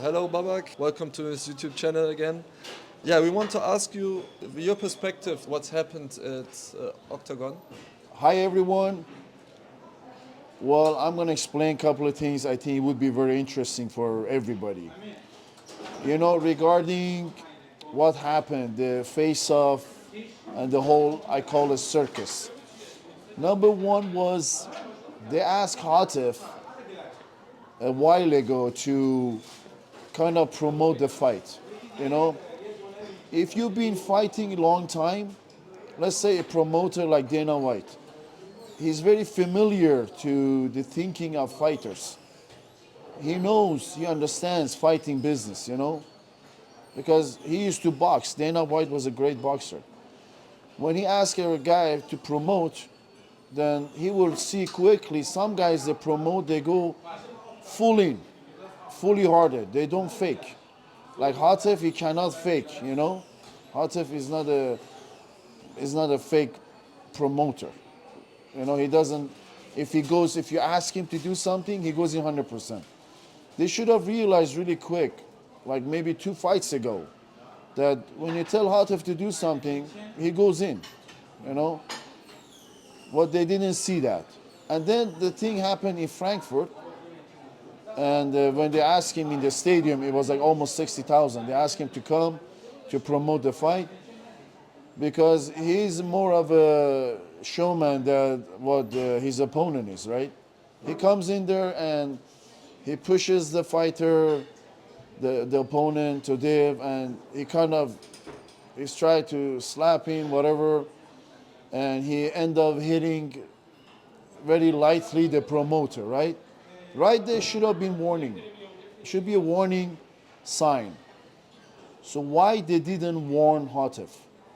Hello, Babak. Welcome to this YouTube channel again. Yeah, we want to ask you your perspective. What's happened at Oktagon? Hi everyone. Well, I'm going to explain a couple of things I think it would be very interesting for everybody. Regarding what happened, the face-off and the whole, I call it circus. Number one was they asked Hatif a while ago to kind of promote the fight. You know, if you've been fighting a long time, let's say a promoter like Dana White, he's very familiar to the thinking of fighters. He knows, he understands fighting business, because he used to box. Dana White was a great boxer. When he asks a guy to promote, then he will see quickly some guys they promote, they go full in, fully hearted. They don't fake. Like Hatif, he cannot fake. Hatif is not a fake promoter. He doesn't. If you ask him to do something, he goes in 100%. They should have realized really quick, like maybe 2 fights ago, that when you tell Hatif to do something, he goes in. You know, but they didn't see that. And then the thing happened in Frankfurt, and when they asked him in the stadium, it was like almost 60,000. They asked him to come to promote the fight because he's more of a showman than what his opponent is, right? He comes in there and he pushes the fighter, the opponent to dive, and he's trying to slap him, whatever, and he end up hitting very lightly the promoter, right? Right there should have been warning. Should be a warning sign. So why they didn't warn Hatif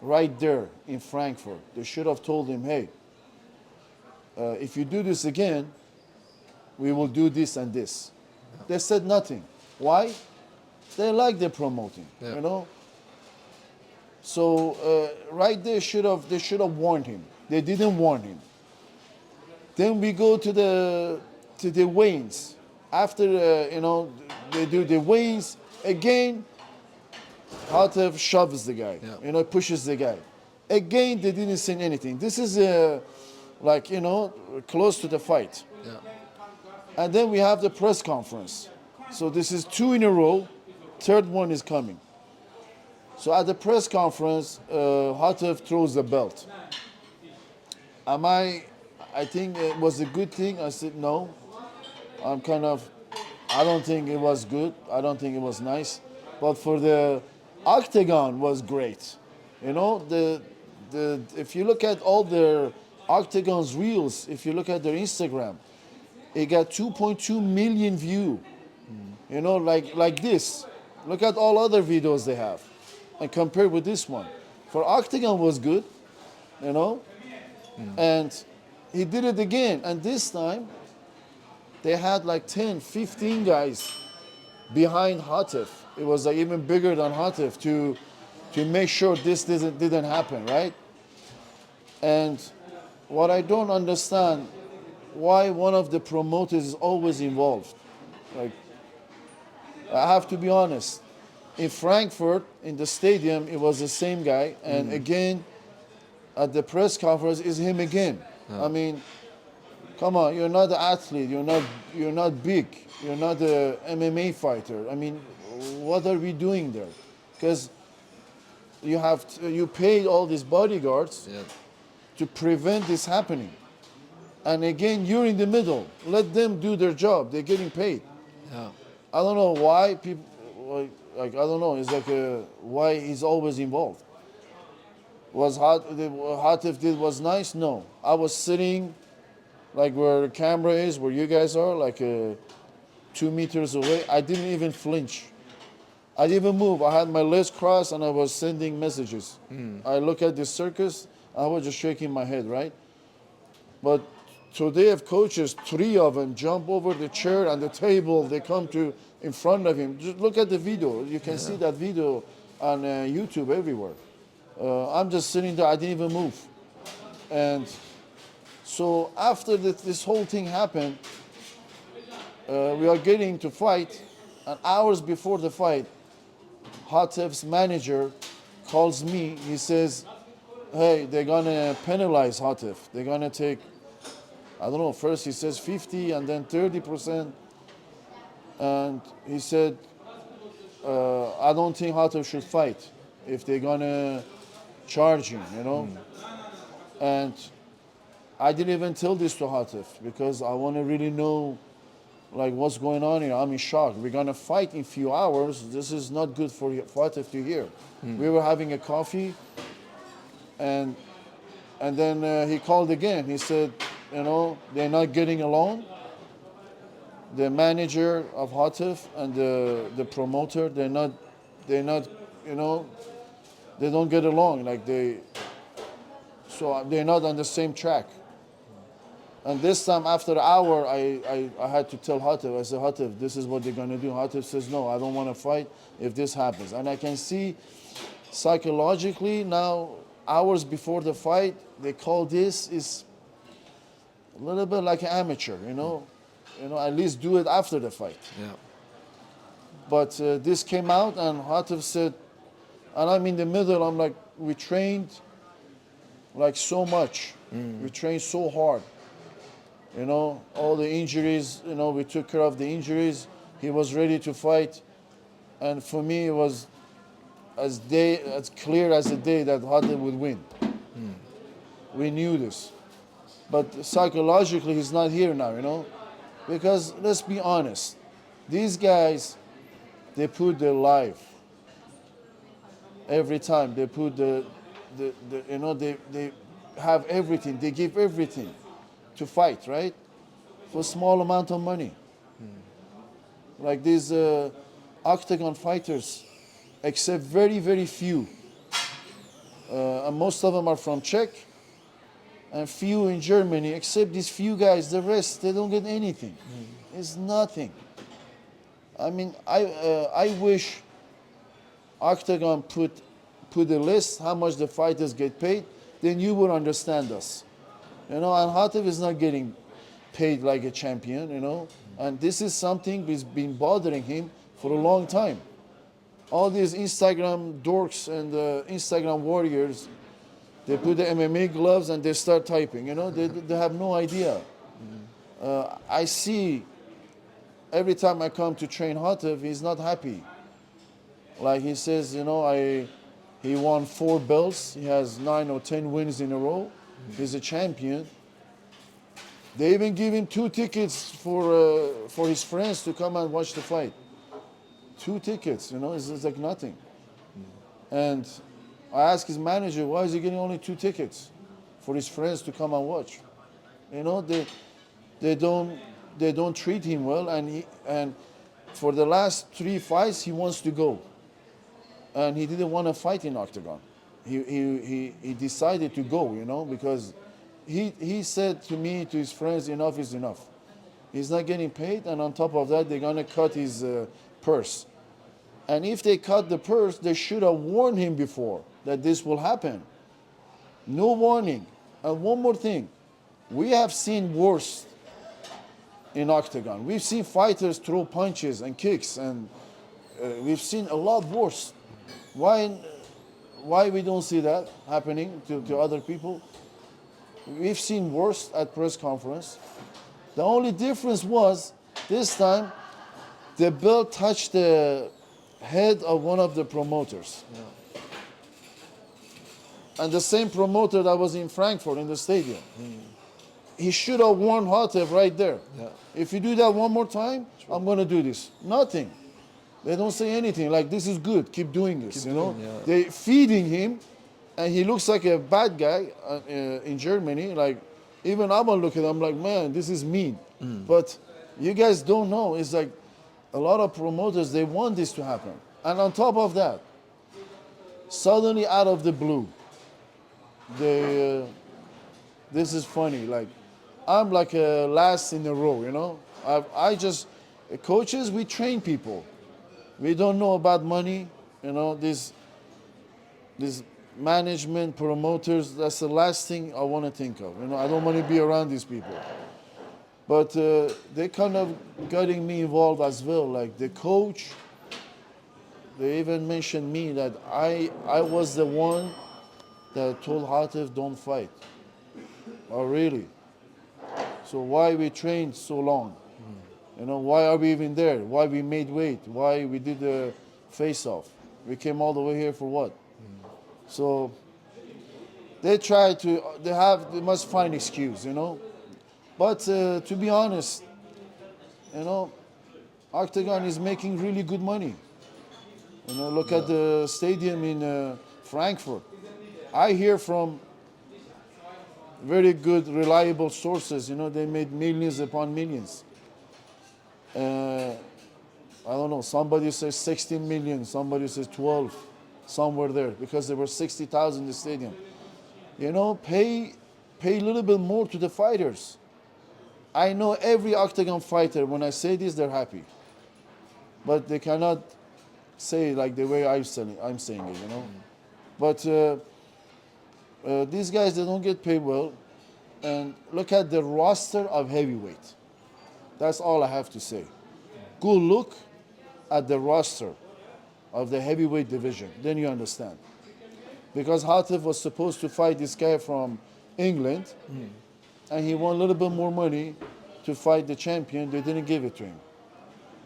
right there in Frankfurt? They should have told him, hey, if you do this again, we will do this and this. They said nothing. Why? They like the promoting, Yeah. So right there they should have warned him. They didn't warn him. Then we go to the weigh-ins. After they do the weigh-ins again, Hatif shoves the guy. Yeah. Pushes the guy. Again, they didn't say anything. This is close to the fight. Yeah. And then we have the press conference. So this is 2 in a row. Third one is coming. So at the press conference, Hatif throws the belt. I think it was a good thing. I said no. I don't think it was good. I don't think it was nice. But for the Oktagon was great. If you look at all their Oktagon's reels, if you look at their Instagram, it got 2.2 million view. Like this. Look at all other videos they have, and compare with this one. For Oktagon was good, and he did it again. And this time, they had like 10, 15 guys behind Hatif. It was like even bigger than Hatif to make sure this didn't happen, right? And what I don't understand, why one of the promoters is always involved. Like, I have to be honest. In Frankfurt, in the stadium, it was the same guy, and again, at the press conference, is him again. I mean, come on, you're not an athlete. You're not big. You're not a MMA fighter. I mean, what are we doing there? Because you paid all these bodyguards to prevent this happening. And again, you're in the middle. Let them do their job. They're getting paid. Yeah. I don't know why people I don't know. It's like why he's always involved. Was Hatif did was nice? No. I was sitting like where the camera is, where you guys are, like 2 meters away. I didn't even flinch. I didn't even move. I had my legs crossed and I was sending messages. I look at the circus. I was just shaking my head, right? But today, if coaches, 3 of them jump over the chair and the table, they come to in front of him. Just look at the video. You can see that video on YouTube everywhere. I'm just sitting there. I didn't even move. And so after this whole thing happened, we are getting to fight. And hours before the fight, Hatif's manager calls me. He says, hey, they're gonna penalize Hatif. They're gonna take, I don't know, first he says 50 and then 30%. And he said, I don't think Hatif should fight if they're gonna charge him, you know. And I didn't even tell this to Hatif because I want to really know like what's going on here. I'm in shock. We're gonna fight in a few hours. This is not good for Hatif to hear. We were having a coffee, and then he called again. He said, you know, they're not getting along. The manager of Hatif and the promoter, they're not, you know, they don't get along. So they're not on the same track. And this time, after an hour, I had to tell Hatif, I said, Hatif, this is what they're going to do. Hatif says, no, I don't want to fight if this happens. And I can see psychologically now, hours before the fight, they call this is a little bit like an amateur, you know. You know, at least do it after the fight. Yeah. But this came out, and Hatif said, and I'm in the middle, I'm like, we trained like so much. We trained so hard. You know, all the injuries, you know, we took care of the injuries. He was ready to fight. And for me, it was as clear as the day that Hatif would win. We knew this. But psychologically, he's not here now, you know. Because let's be honest, these guys, they put their life every time. They put the you know, they have everything. They give everything to fight, right? For a small amount of money. Like these Oktagon fighters, except very, very few. And most of them are from Czech, and few in Germany, except these few guys, the rest, they don't get anything. It's nothing. I mean, I wish Oktagon put a list how much the fighters get paid, then you would understand us. You know, and Hatif is not getting paid like a champion, you know, and this is something that's been bothering him for a long time. All these Instagram dorks and Instagram warriors, they put the MMA gloves and they start typing, you know, they have no idea. I see every time I come to train Hatif, he's not happy. Like he says, you know, he won 4 belts, he has 9 or 10 wins in a row, he's a champion. They even give him 2 tickets for his friends to come and watch the fight. 2 tickets, you know, it's like nothing. And I asked his manager, why is he getting only 2 tickets for his friends to come and watch? You know, they don't treat him well, and for the last 3 fights he wants to go, and he didn't want to fight in Oktagon. He decided to go, you know, because he said to me, to his friends, enough is enough. He's not getting paid, and on top of that, they're gonna cut his purse. And if they cut the purse, they should have warned him before that this will happen. No warning. And one more thing, we have seen worse in Oktagon. We've seen fighters throw punches and kicks, and we've seen a lot worse. Why we don't see that happening to other people? We've seen worse at press conference. The only difference was this time the belt touched the head of one of the promoters. Yeah. And the same promoter that was in Frankfurt in the stadium. He should have warned Hatif right there. Yeah. If you do that one more time, I'm going to do this. Nothing. They don't say anything like, this is good, keep doing this, you know. Yeah. They feeding him, and he looks like a bad guy in Germany. Like, even I'm gonna look at him like, man, this is mean. But you guys don't know, it's like a lot of promoters, they want this to happen. And on top of that, suddenly out of the blue, this is funny, like, I'm like a last in a row, you know. Coaches, we train people. We don't know about money, you know, this management, promoters, that's the last thing I want to think of. You know, I don't want to be around these people. But they kind of getting me involved as well. Like the coach, they even mentioned me that I was the one that told Hatif don't fight. Oh really? So why we trained so long? You know, why are we even there? Why we made weight? Why we did the face-off? We came all the way here for what? So they try to, they must find excuse, you know. But to be honest, you know, Oktagon is making really good money. You know, look at the stadium in Frankfurt. I hear from very good, reliable sources, you know, they made millions upon millions. I don't know, somebody says 16 million, somebody says 12, somewhere there, because there were 60,000 in the stadium. You know, pay a little bit more to the fighters. I know every Octagon fighter, when I say this, they're happy. But they cannot say it like the way I'm saying it, you know. But these guys, they don't get paid well. And look at the roster of heavyweight. That's all I have to say. Go look at the roster of the heavyweight division. Then you understand. Because Hatif was supposed to fight this guy from England, and he won a little bit more money to fight the champion. They didn't give it to him.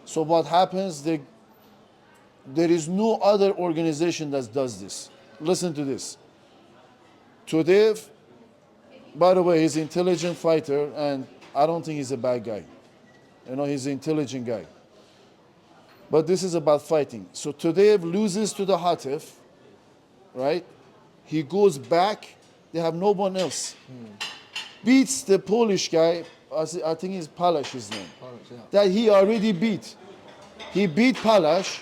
So what happens, there is no other organization that does this. Listen to this. Tudev, by the way, he's an intelligent fighter, and I don't think he's a bad guy. You know, he's an intelligent guy. But this is about fighting. So Tudev loses to the Hatif, right? He goes back. They have no one else. Beats the Polish guy. I think it's Palash, his name. Yeah. That he already beat. He beat Palash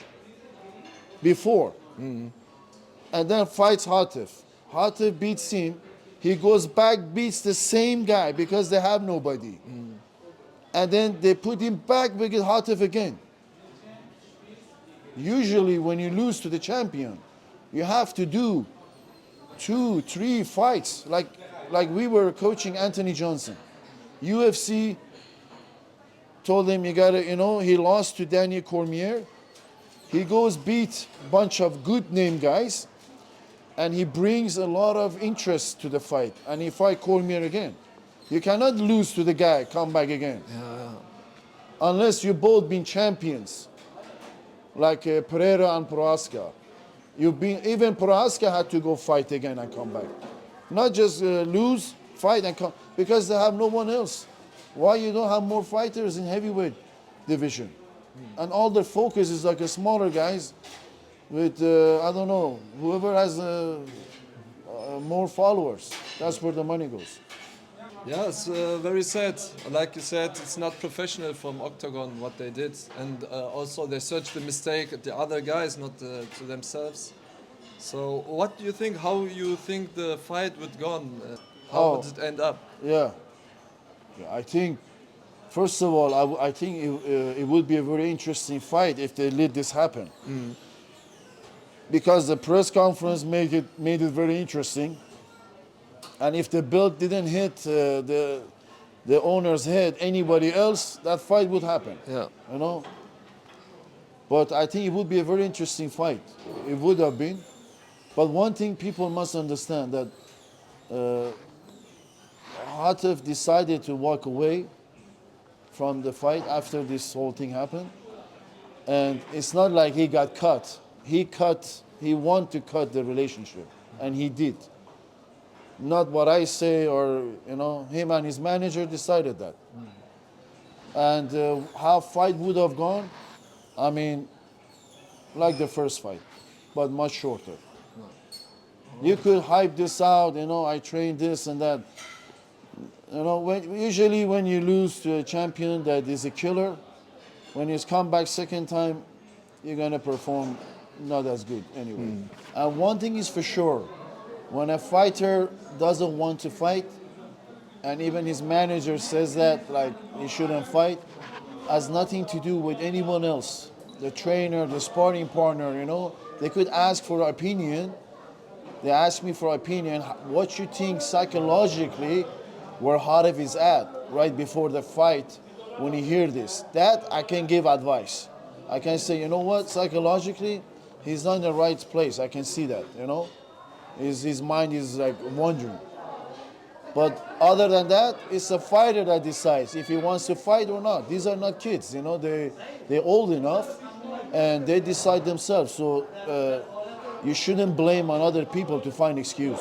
before. And then fights Hatif. Hatif beats him. He goes back, beats the same guy because they have nobody. And then they put him back with Hatif again. Usually when you lose to the champion, you have to do 2, 3 fights. Like we were coaching Anthony Johnson. UFC told him, you gotta, you know, he lost to Daniel Cormier. He goes beat a bunch of good name guys, and he brings a lot of interest to the fight, and he fight Cormier again. You cannot lose to the guy, come back again. Yeah. Unless you both been champions, like Pereira and Prohaska. Even Prohaska had to go fight again and come back. Not just lose, fight and come, because they have no one else. Why you don't have more fighters in heavyweight division? And all their focus is like a smaller guys with, I don't know, whoever has more followers. That's where the money goes. Yeah, it's very sad. Like you said, it's not professional from Oktagon what they did, and also they searched the mistake at the other guys, not to themselves. So, what do you think? How you think the fight would go on? How would it end up? Yeah, I think, first of all, I think it would be a very interesting fight if they let this happen. Because the press conference made it very interesting. And if the belt didn't hit the owner's head, anybody else, that fight would happen. Yeah. You know? But I think it would be a very interesting fight. It would have been. But one thing people must understand, that Hatif decided to walk away from the fight after this whole thing happened. And it's not like he got cut. He wanted to cut the relationship, and he did. Not what I say, or, you know, him and his manager decided that. And how fight would have gone, I mean, like the first fight, but much shorter. You could hype this out, you know, I trained this and that. You know, usually when you lose to a champion that is a killer, when you come back second time, you're gonna perform not as good anyway. And one thing is for sure, when a fighter doesn't want to fight, and even his manager says that, like, he shouldn't fight, has nothing to do with anyone else. The trainer, the sparring partner, you know, they could ask for opinion. They asked me for opinion, what you think psychologically where Hatif is at. right before the fight when he hear this. That I can give advice. I can say, you know what, psychologically, he's not in the right place. I can see that, you know. His mind is like wandering. But other than that, it's a fighter that decides if he wants to fight or not. These are not kids, you know. They're old enough, and they decide themselves. So you shouldn't blame on other people to find excuse.